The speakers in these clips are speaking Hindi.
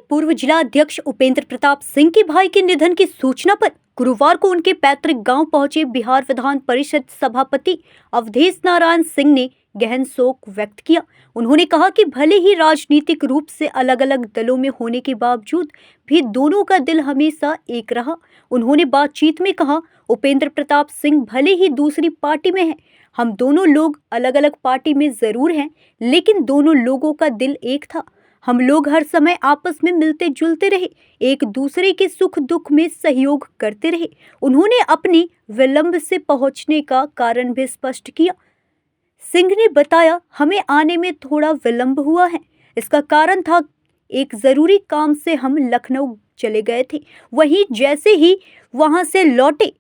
पूर्व जिला अध्यक्ष उपेंद्र प्रताप सिंह के भाई के निधन की सूचना पर गुरुवार को उनके पैतृक गांव पहुंचे बिहार विधान परिषद सभापति अवधेश नारायण सिंह ने गहन शोक व्यक्त किया। उन्होंने कहा कि भले ही राजनीतिक रूप से अलग अलग दलों में होने के बावजूद भी दोनों का दिल हमेशा एक रहा। उन्होंने बातचीत में कहा, उपेंद्र प्रताप सिंह भले ही दूसरी पार्टी में हैं, हम दोनों लोग अलग अलग पार्टी में जरूर हैं, लेकिन दोनों लोगों का दिल एक था। हम लोग हर समय आपस में मिलते जुलते रहे, एक दूसरे के सुख दुख में सहयोग करते रहे। उन्होंने अपनी विलंब से पहुंचने का कारण भी स्पष्ट किया। सिंह ने बताया, हमें आने में थोड़ा विलंब हुआ है। इसका कारण था एक जरूरी काम से हम लखनऊ चले गए थे। वहीं जैसे ही वहां से लौटे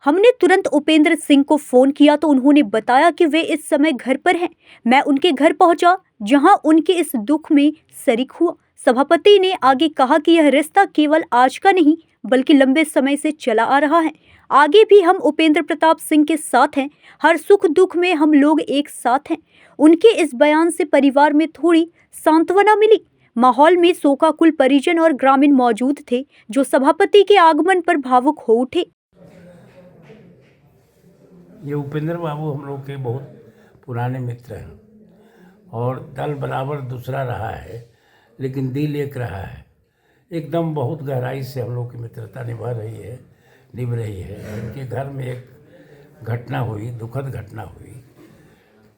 हमने तुरंत उपेंद्र सिंह को फोन किया तो उन्होंने बताया कि वे इस समय घर पर हैं। मैं उनके घर पहुंचा जहां उनके इस दुख में शरीक हुआ। सभापति ने आगे कहा कि यह रिश्ता केवल आज का नहीं बल्कि लंबे समय से चला आ रहा है। आगे भी हम उपेंद्र प्रताप सिंह के साथ हैं, हर सुख दुख में हम लोग एक साथ हैं। उनके इस बयान से परिवार में थोड़ी सांत्वना मिली। माहौल में शोकाकुल परिजन और ग्रामीण मौजूद थे जो सभापति के आगमन पर भावुक हो उठे। ये उपेंद्र बाबू हम लोग के बहुत पुराने मित्र हैं और दल बराबर दूसरा रहा है, लेकिन दिल एक रहा है। एकदम बहुत गहराई से हम लोग की मित्रता निभ रही है। उनके घर में एक घटना हुई, दुखद घटना हुई,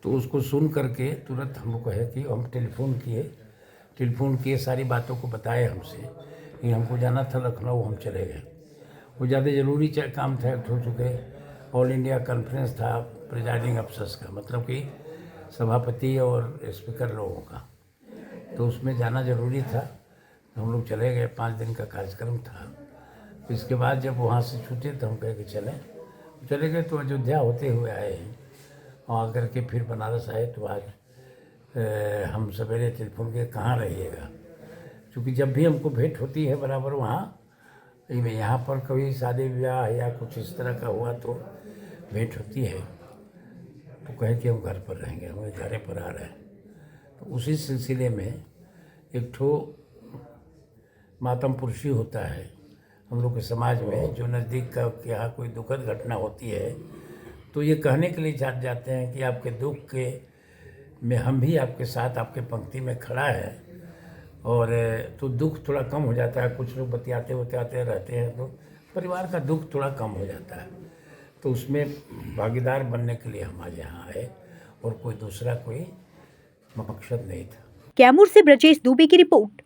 तो उसको सुन करके तुरंत हम लोग कहे कि हम टेलीफोन किए सारी बातों को बताए हमसे कि हमको जाना था लखनऊ, हम चले गए। वो ज़्यादा ज़रूरी काम था, हो चुके ऑल इंडिया कॉन्फ्रेंस था प्रिजाइडिंग अफसर्स का, मतलब कि सभापति और स्पीकर लोगों का, तो उसमें जाना ज़रूरी था। तो हम लोग चले गए, 5 दिन का कार्यक्रम था। तो इसके बाद जब वहाँ से छूटे तो हम कहे कि चले गए। तो अयोध्या होते हुए आए हैं और आकर के फिर बनारस आए। तो आज हम सवेरे टेलीफोन के कहाँ रहिएगा, क्योंकि जब भी हमको भेंट होती है बराबर वहाँ यहाँ पर कभी शादी ब्याह या कुछ इस तरह का हुआ तो भेंट होती है। तो कहे कि हम घर पर रहेंगे, हम घर पर आ रहे हैं। तो उसी सिलसिले में एक ठो मातम पुरुषी होता है हम लोग के समाज में, जो नज़दीक का यहाँ कोई दुखद घटना होती है तो ये कहने के लिए जाते हैं कि आपके दुख के में हम भी आपके साथ आपके पंक्ति में खड़ा है, और तो दुख थोड़ा कम हो जाता है। कुछ लोग बतियाते रहते हैं तो परिवार का दुख थोड़ा कम हो जाता है। तो उसमें भागीदार बनने के लिए हम आज यहाँ आए और कोई दूसरा कोई मकसद नहीं था। कैमूर से ब्रजेश दुबे की रिपोर्ट।